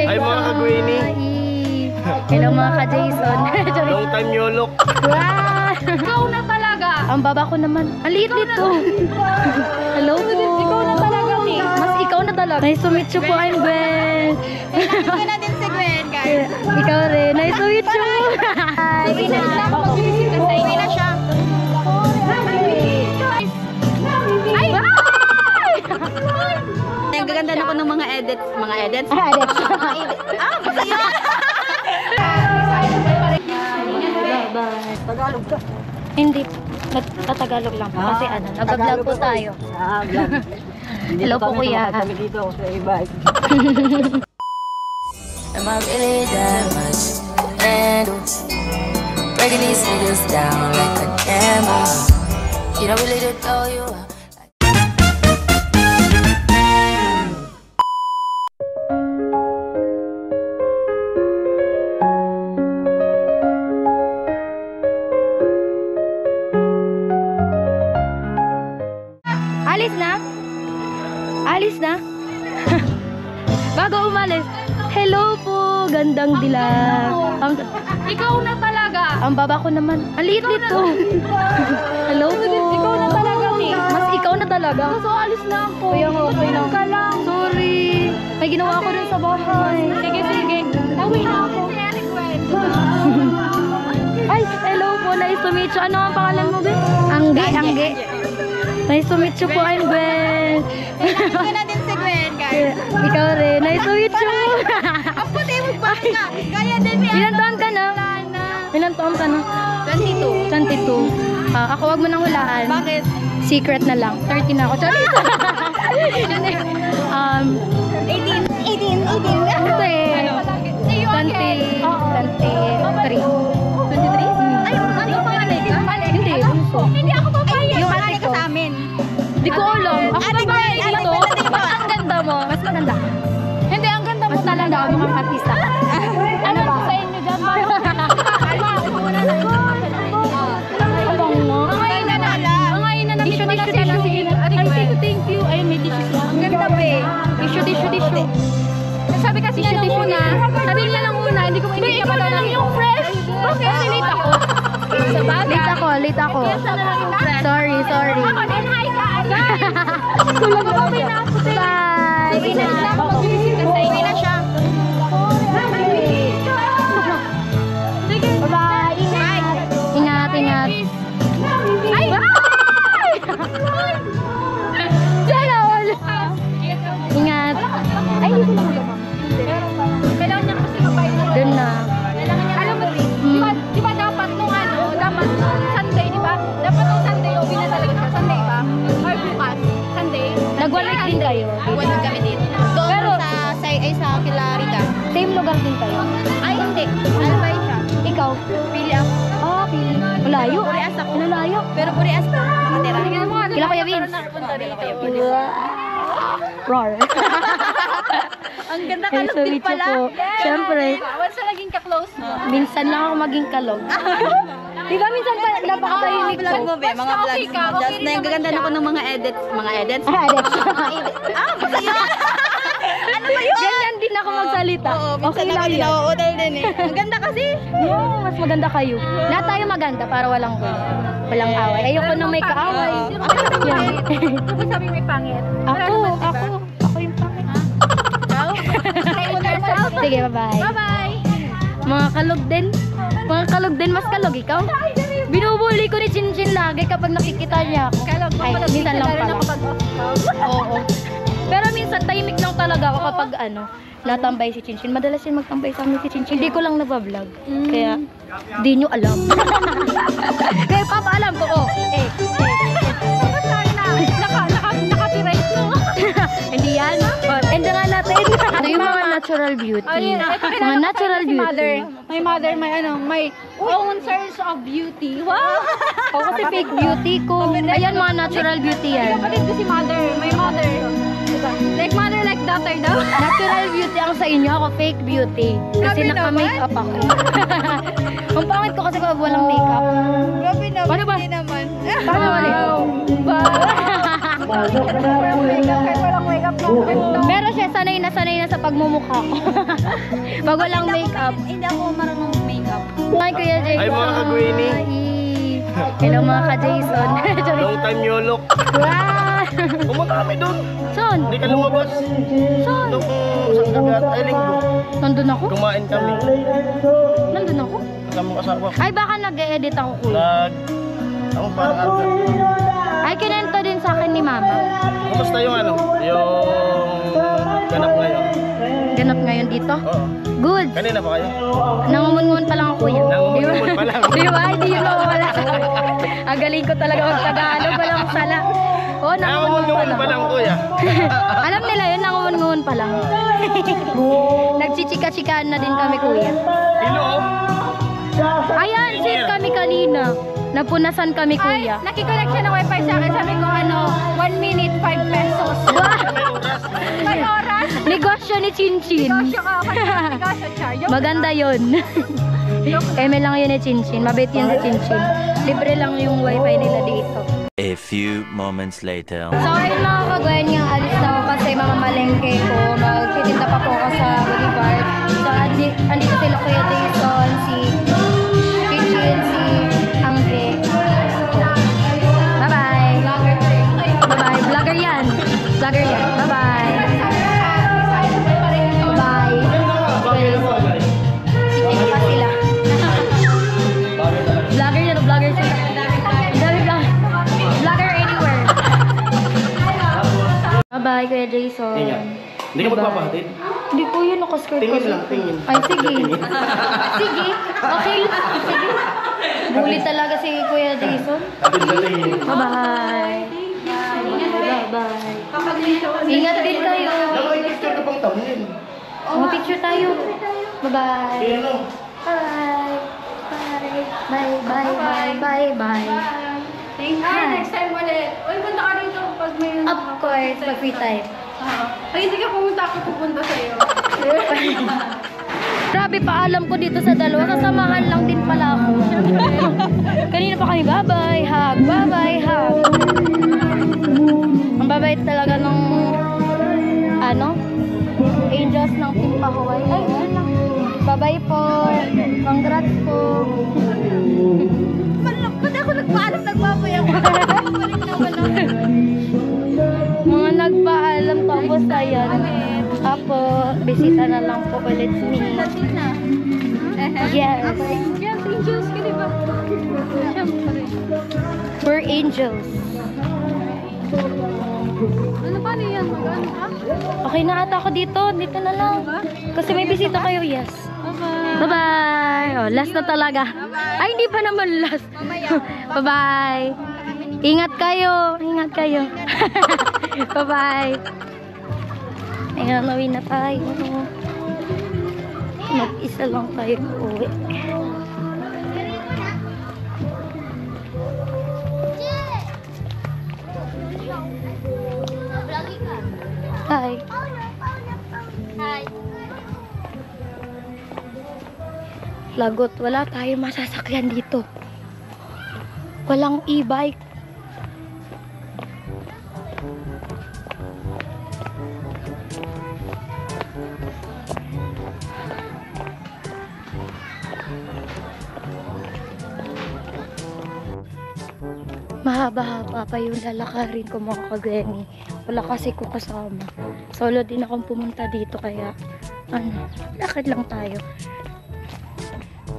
Ay, mga ka-Granny. Hello mga ka-Jason. Long time yolok. Wow! Ikaw na talaga. Ang baba ko naman. Ang liit-liit ko. Hello po. Ikaw na talaga, Nick. Mas ikaw na talaga. Nice to meet you po, I'm Gwen. Ikaw na din si Gwen, guys. Ikaw rin. Nice to meet you. Uwi na siya. Mag-visit ka sa uwi na siya. Ay! Ang gaganda na ko ng mga edits. Mga edits? Edits. Masaya. Tagalog ka. Hindi. Tatagalog lang po. Kasi ano, nag-vlog po tayo. Vlog. Hello po, kuya. Kami dito sa iba. Am I really that much to handle? Breaking these niggas down like a camera. You don't really to throw you out. Alis na? Alis na? Bago umalis. Hello po, gandang dilag. Ikaw na talaga. Ang baba ko naman. Ang liit-liit ko. Hello po. Ikaw na talaga, Nick. Mas ikaw na talaga. So, alis na ako. Kaya nga, okay lang. Ka lang. Sorry. May ginawa ko dun sa bahay. Sige, sige. Uwi na ako. Ay, hello po. Nice to meet you. Ano ang pangalan mo, Be? Angge, Angge. Nice to meet you po, I'm Gwen. Ikaw na din si Gwen, guys. Ikaw rin. Nice to meet you. Ang puti mo ba ka? Kaya din may Ilan taon ka na? Ilan taon ka na? 22. 22. Ako wag mo nang hulaan. Bakit? Secret na lang. 30 na ako. Sorry. 18. Hindi. See you again. 23. 23? Ay, ano pa nga ka? Hindi. Bunso. Hindi ako papayag. Yung ate ko. Sa amin. Di ko alam. Ako Ate babae Gwen, dito. ate Gwen, Mas ang ganda mo. Mas maganda ka. Hindi, ang ganda mo Mas talaga. maganda ka mga artista. Ano ba? Sa inyo dyan ba? Ang ngayon na nala. Ang ngayon na nandito na sila si Ate Gwen. Thank you. Ay, may dishes lang. Ang ganda ba eh. Tissue. Sabi kasi niya nung una, sabi niya nung una, hindi ka pala lang yung fresh. Bakit? Late ako. Sa bagay. Late ako. Sorry. Ako din, hi guys. Kulang ako pinaputi. Bye. Uwi na siya. Mag-visit ka sa uwi na siya. Sige. Bye. Ingat. Ingat. Ay! Jalol. Ingat. Ay, hindi ko na magawa. Kailangan niya kasi mabait na. Doon na. Alam mo, di ba dapat nung dapat Sunday, di ba? Dapat nung Sunday, uwi na talaga siya. Sunday ba? Or bukas? Sunday? Nag-one-week din kayo. One week kami dito. Doon Pero- sa Kilarita. Same lugar din kayo. Ay, hindi. Albay siya. Ikaw? Pili ako. Pili. Malayo. Purias ako. Malayo. Pero purias ko. Nakatira. Kila Kuya Vince. Roar. Ang ganda Nice kalog to din meet you pala. po. Siyempre. Once na naging ka-close mo. Minsan lang ako maging kalog. Di ba minsan pa napakatahimik ko? Vlog mo, be. Mga vlogs okay ka, mo. okay Just na yung gaganda na ko ng mga edits. Mga edits? Edits. Masaya. Ano ba yun? Ganyan din ako magsalita. Oo, Okay lang din yan. nauutal din eh. Ang ganda kasi. Yeah, mas maganda kayo. Lahat tayo maganda para walang away. Ayoko na may kaaway. Yan. Ano sabi may pangit? Ako yung pangit. Sige, bye-bye. Bye-bye. Mga kalog din, mas kalog ikaw. Binubuli ko ni Chinchin lagi kapag nakikita niya ako. Ay, minsan lang pala. Oo. Pero minsan tahimik lang talaga ako kapag natambay si Chinchin. Madalas yun magtambay sa amin si Chinchin. Hindi ko lang nagbablog. Kaya, di nyo alam. Kaya papaalam ko, Naka-copyright mo. Hindi yan. Hindi nga natin. Ito yung mga natural beauty. Mga natural beauty. My mother, may own source of beauty. Wow! Ako kasi fake beauty ko. Ayan, mga natural beauty yan. Kapatid ko si mother. My mother. Diba? Like mother, like daughter daw. Natural beauty ang sa inyo, ako fake beauty. Kasi Grabe naka-makeup ako. Ang pangit ko kasi kapag walang makeup. Grabe naman. Paano ba? Hindi naman. Paano ulit? Wow. walang makeup mo. Pero siya sanay na sa pagmumukha ko. Pag walang makeup. Hindi ako marunong makeup. Hi, Kuya Jason. Ay, mga ka-Granny. Hi. Hello mga ka-Jason. Long time no look. Wow! Pumunta kami doon. Saan? Hindi ka lumabas. Saan? Nung isang gabi at ay linggo. Nandun ako? Kumain kami. Nandun ako? Kasama ko asawa ko. Ay, baka nag-e-edit ako, Kuya. Ako parang ata. Ay, kinento din sa akin ni Mama. Kumusta yung ano? Yung ganap ngayon? Ganap ngayon dito? Oo. Good. Kanina pa kayo? Nangungun-ngun pa lang ako, Kuya. Nangungun pa lang. Di ba? Hindi yun ako wala. Ang galing ko talaga mag-Tagalog. Walang sala. Oo, nangungun pa lang, kuya. Alam nila yun, nangungun pa lang. Nagchichika-chikaan na din kami, Kuya. Hello? Ayan, save kami kanina. Napunasan kami, Kuya. Nakikonnect siya ng wifi sa akin. Sabi ko 1 minute, 5 pesos. May oras. Negosyo ni Chinchin. Negosyo ka. Negosyo siya. Maganda yun. Eme lang yun ni Chinchin. Mabait yun si Chinchin. Libre lang yung wifi nila dito. A few moments later. So ayun mga kagwain nga, alis na ako kasi mamamalengke ko. Magtitinda pa po ako sa Boulevard. So andito sila Kuya Jason, si Chinchin, si Angge. Bye-bye. Bye-bye. Vlogger yan. Vlogger yan. Bye-bye. Bye-bye. Chinchin pa sila. Vlogger yan o vlogger sila. Dami vlogger. Vlogger anywhere. Bye-bye, Kuya Jason. Hindi ka magpapahatid? Hindi po yun, nakaskirt Tingin kasi. lang, tingin. Ay, sige. Sige. Okay lang. Sige. Bully talaga si Kuya Jason. Atid na tingin. Bye-bye. Bye-bye. Ingat din kayo. Nakapicture ka pang thumbnail. Mag-picture tayo. Bye-bye. Kaya ano? Bye. Bye. Bye. Bye. Bye. Bye. Bye. Thank you. Next time ulit. Uy, punta ka dito pag may... Of course, pag free time. Ay, hindi ka pumunta, ako pupunta sa'yo. Grabe, paalam ko dito sa dalawa. Sasamahan lang din pala ako. Kanina pa kami, bye-bye, hug, bye-bye, hug. Ang babait talaga ng, angels ng Team Pahuay. Ay, yun lang. Bye-bye po. Congrats po. Ba't ako nagpaalam, nagbabayak ko? Balik naman ako. Mga nagpaalam tapos ayan. Apo, bisita na lang po ulit me. Yes. Yes, angels ka, diba? Siyempre. We're angels. Ano paano yan? Mag-ano ka? Okay na ata ako dito. Dito na lang. Kasi may bisita kayo, yes. Bye-bye. Bye-bye. Oh, last na talaga. Ay, hindi pa naman last. Bye-bye. Ingat kayo. Ingat kayo. Bye-bye. Ayan, nawin na tayo. Mag-isa lang tayo uwi. Hi. Hi. Lagot, wala tayong masasakyan dito. Walang e-bike. Mahaba-haba pa yung lalakarin ko mga kagani. Wala kasi ko kasama. Solo din akong pumunta dito kaya lakad lang tayo.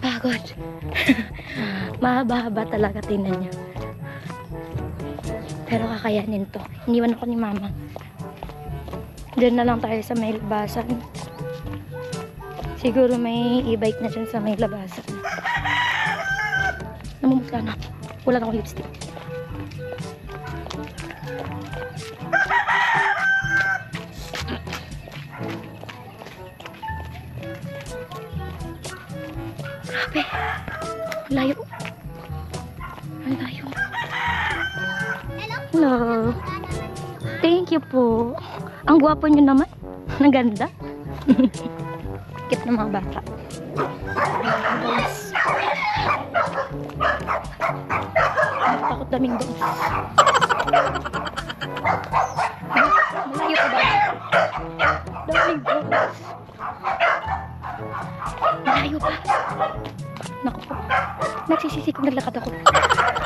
Pagod. Mahaba-haba talaga, tingnan niyo. Pero kakayanin to. Iniwan ako ni Mama. Diyan na lang tayo sa may labasan. Siguro may e-bike na dyan sa may labasan. Namumutla na. Wala na akong lipstick. Grabe. Layo. Ang layo. Hello. Thank you po. Ang gwapo nyo naman. Ang ganda. Kit ng mga bata. Takot daming doon. Malayo pa. Naku po. Nagsisisi kung naglakad ako.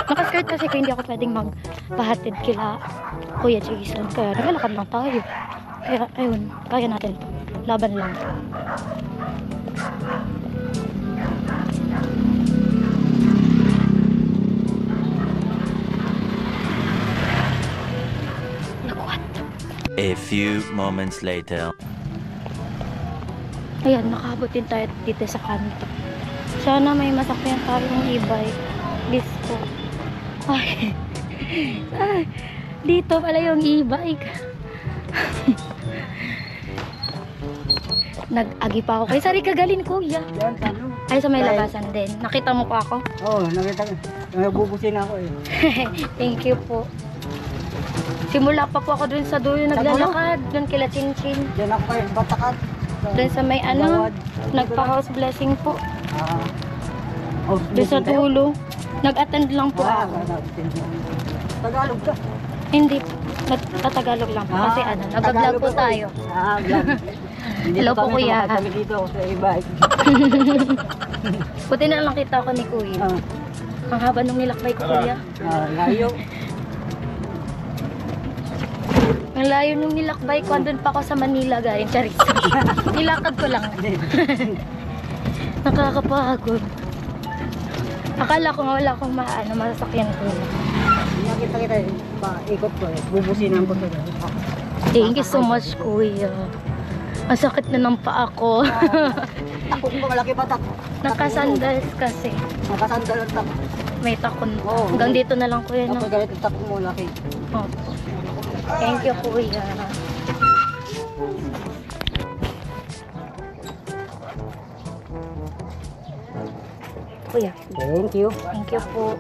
Nakaskirt kasi ko hindi ako pwedeng magpahatid kila Kuya Jason. Kaya naglalakad lang tayo. Kaya ayun, kaya natin to. Laban lang. Nakuhat. A few moments later. Ayan, nakaabot din tayo dito sa kanto. Sana may masakyan tayong e-bike. Disco. Ay. Ay. Dito pala yung e-bike. Nag-agi pa ako. Kay Sari Kagalin, kuya. Yan, ano? Ay, sa may labasan din. Nakita mo pa ako? Oo, nakita ko. Nabubusin ako eh. Thank you po. Simula pa po ako dun sa dulo naglalakad. Dun kila Chinchin. Diyan ako kayo, batakat. Dun sa may ano, nagpa-house blessing po. Dun sa dulo. Nag-attend lang po ako. Tagalog ka. Hindi, nagtatagalog lang po. Kasi ano, nag-vlog po tayo. Vlog. Hello po, kuya. Kami dito sa e-bike. Buti na lang kita ko ni kuya. Ang haba nung nilakbay ko, kuya. Layo. Ang layo nung nilakbay ko, andun pa ako sa Manila galing Charis. Nilakad ko lang. Nakakapagod. Akala ko nga wala akong masasakyan ko. Nakita kita eh. Ikot ko eh. Bubusinan ko to. Thank you so much, kuya. Ang sakit na ng paa ko. Ako kung malaki pa tak. Nakasandals kasi. Nakasandal ang tak. May takon. Oo. Hanggang dito na lang, kuya. No? Kapag ganito tak mo laki. Opo. Thank you, kuya. Kuya, Thank you. thank you po.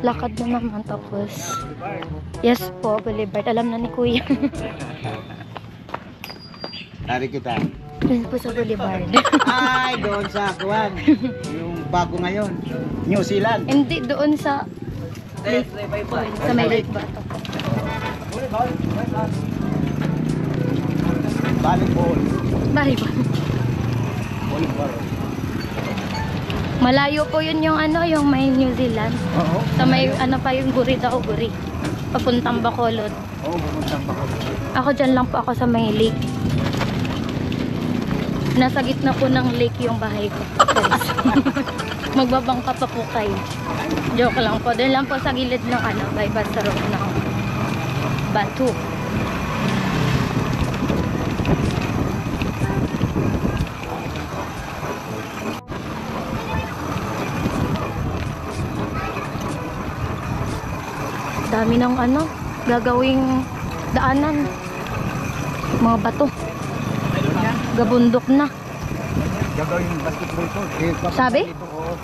Lakad na naman tapos. Yes po, Boulevard. Alam na ni kuya. Tari kita. Doon po sa Boulevard. Ay, doon sa Kuwan. Yung bago ngayon. New Zealand. Hindi, doon sa sa may lake ba ito? Volleyball. Bali ba? Volleyball. Malayo po yun yung ano, yung may New Zealand. Oo. Sa may ano pa yung Guri daw, Guri. Papuntang Bacolod. Oo, pupuntang pa ko. Ako dyan lang po ako sa may lake. Nasa gitna po ng lake yung bahay ko. Magbabangka pa po kayo. Joke lang po. Doon lang po sa gilid ng ano, by basta road ng Batu. Dami ng ano, gagawing daanan. Mga bato. Gabundok na. Gagawin basketball ko. Sabi? Oo.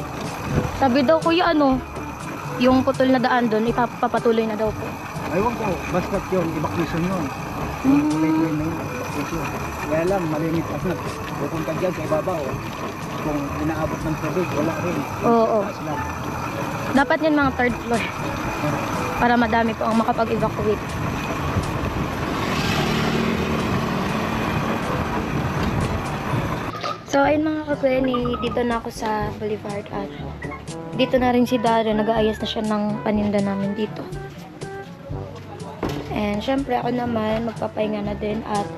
Sabi daw kuya ano, yung putol na daan doon, ipapatuloy na daw po. Aywan ko, basket yun, evacuation yun. Tuloy-tuloy na yun, evacuation. Kaya lang, malimit at pupunta dyan sa ibabaw. Kung inaabot ng tubig, wala rin. Oo. Taas lang. Dapat yan mga third floor. Para madami po ang makapag-evacuate. So ayun mga kagweni, dito na ako sa Boulevard at dito na rin si Dara, nag-aayos na siya ng paninda namin dito. And syempre ako naman magpapahinga na din at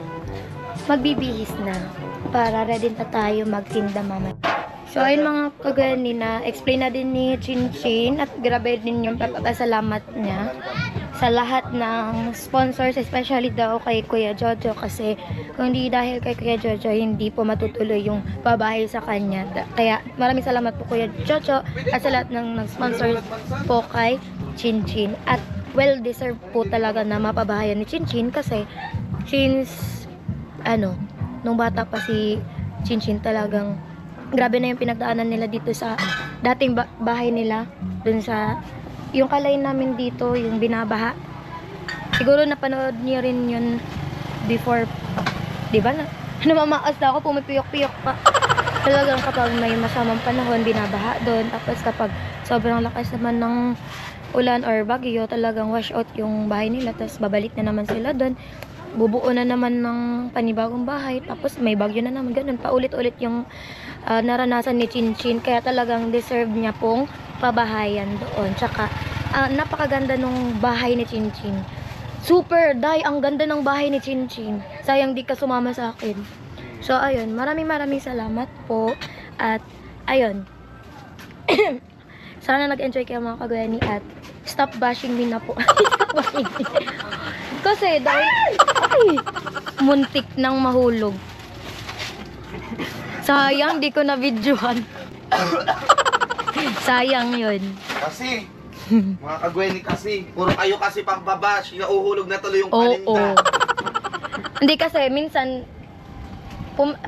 magbibihis na para ready na tayo magtinda mamaya. So ayun mga kagweni, na explain na din ni Chinchin at grabe din yung papasalamat niya sa lahat ng sponsors, especially daw kay Kuya Jojo, kasi kung hindi dahil kay Kuya Jojo, hindi po matutuloy yung babae sa kanya. Kaya maraming salamat po Kuya Jojo at sa lahat ng nag-sponsor po kay Chinchin. At well-deserved po talaga na mapabahayan ni Chinchin kasi since ano, nung bata pa si Chinchin talagang grabe na yung pinagdaanan nila dito sa dating bahay nila, dun sa yung kalay namin dito, yung binabaha. Siguro napanood niyo rin yun before, di ba? Namamaas na ako, pumipiyok-piyok pa. Talagang kapag may masamang panahon, binabaha doon. Tapos kapag sobrang lakas naman ng ulan or bagyo, talagang wash out yung bahay nila. Tapos babalik na naman sila doon. bubuo na naman ng panibagong bahay, tapos may bagyo na naman, ganun, paulit-ulit yung naranasan ni Chinchin, kaya talagang deserve niya pong pabahayan doon. Tsaka, napakaganda nung bahay ni Chinchin. Super, ang ganda ng bahay ni Chinchin. Sayang di ka sumama sa akin. So, ayun, maraming salamat po. At, ayun, sana nag-enjoy kayo mga kagwani at stop bashing me na po. Stop bashing me. Kasi dahil, muntik nang mahulog. Sayang, di ko na videohan. Sayang yun. Kasi, mga kagweni kasi, puro kayo kasi pagbabash, nauhulog na tuloy yung Oo. paninda. Hindi kasi, minsan,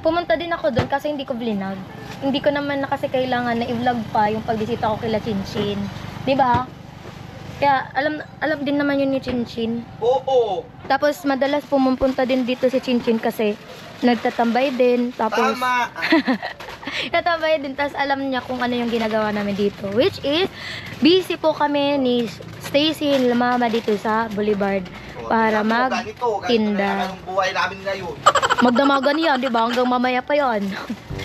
pumunta din ako doon kasi hindi ko vlog. Hindi ko naman na kasi kailangan na i-vlog pa yung pagbisita ko kila Chinchin. Diba? Kaya, alam din naman yun ni Chinchin. Oo. Tapos, madalas pumupunta din dito si Chinchin kasi nagtatambay din. Tapos, Tama. tatambay din. Tapos, alam niya kung ano yung ginagawa namin dito. Which is, busy po kami ni Stacy and Mama dito sa Boulevard para magtinda. Ganito buhay namin ngayon. Magdamagan yan, di ba? Hanggang mamaya pa yan.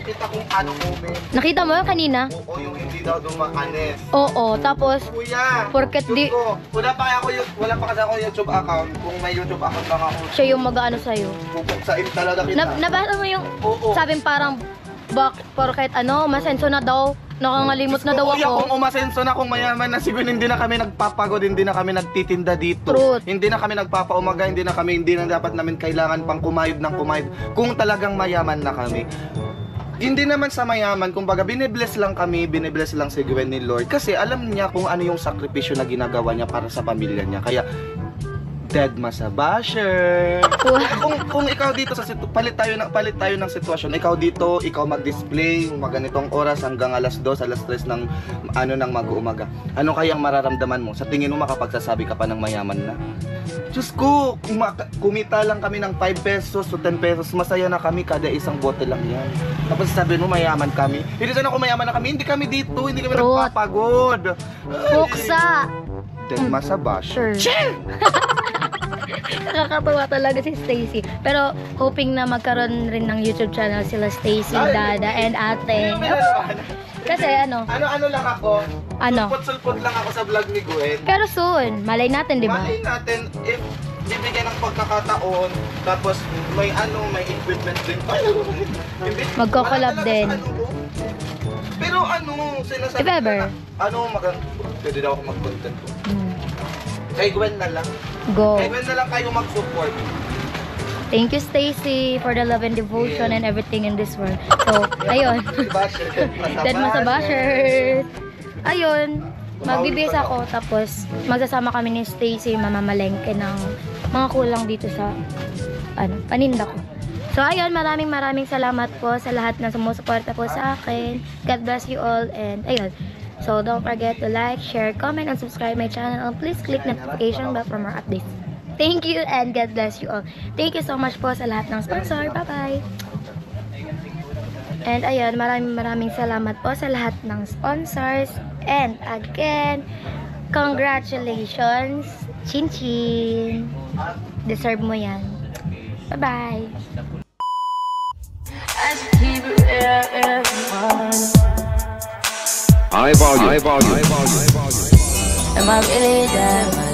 Kita kung ano moment. Nakita mo yun kanina? Oo, yung hindi daw dumakanes. Oo, tapos, Kuya, porket di, wala pa kasi ako YouTube account. Kung may YouTube account lang ako, siya yung mag-ano sa'yo. pupuksain talaga kita. Nabasa mo yung, Oo. sabing parang, porket masenso na daw, nakangalimot na daw Kuya, ako. kung umasenso na, kung mayaman na, siguro hindi na kami nagpapagod, hindi na kami nagtitinda dito. Truth. Hindi na kami nagpapaumaga, hindi na dapat namin kailangan pang kumayod ng kumayod. Kung talagang mayaman na kami. Hindi naman sa mayaman, kumbaga binibless lang si Gwen ni Lord. Kasi alam niya kung ano yung sakripisyo na ginagawa niya para sa pamilya niya. Kaya, dead ma sa basher. kung ikaw dito palit tayo ng sitwasyon. Ikaw dito, ikaw mag-display ganitong oras hanggang alas 2, alas 3 ng mag-uumaga. Ano kayang mararamdaman mo? Sa tingin mo makapagsasabi ka pa ng mayaman na? Diyos ko, kumita lang kami ng 5 pesos o 10 pesos, masaya na kami kada isang bote lang yan. Tapos sabi mo mayaman kami. Hindi sana kung mayaman na kami, hindi kami dito, hindi kami nagpapagod. Buksa! Dead ma sa basher. Nakakatawa talaga si Stacy. Pero hoping na magkaroon rin ng YouTube channel sila Stacy, Dada, and Ate. Kasi ano lang ako. Ano? Sulpot lang ako sa vlog ni Gwen. Pero soon, malay natin, di ba? Malay natin if bibigyan ng pagkakataon, tapos may equipment din. Magko-collab din. Pero sinasabi If ever. pwede daw ako mag-content ko. Kay Gwen na lang. Go. Kay Gwen na lang kayo mag-support. Thank you, Stacy, for the love and devotion and everything in this world. So, ayun. Dead ma sa basher. Ayun. Magbibis ako, tapos magsasama kami ni Stacy, mamamalengke ng mga kulang dito sa paninda ko. So, ayun, maraming salamat po sa lahat na sumusuporta po sa akin. God bless you all, and ayun. So, don't forget to like, share, comment, and subscribe my channel. And please click notification bell for more updates. Thank you, and God bless you all. Thank you so much po sa lahat ng sponsor. Bye-bye! And ayun, maraming salamat po sa lahat ng sponsors. And again, congratulations, Chinchin. Deserve mo yan. Bye-bye! Am I really that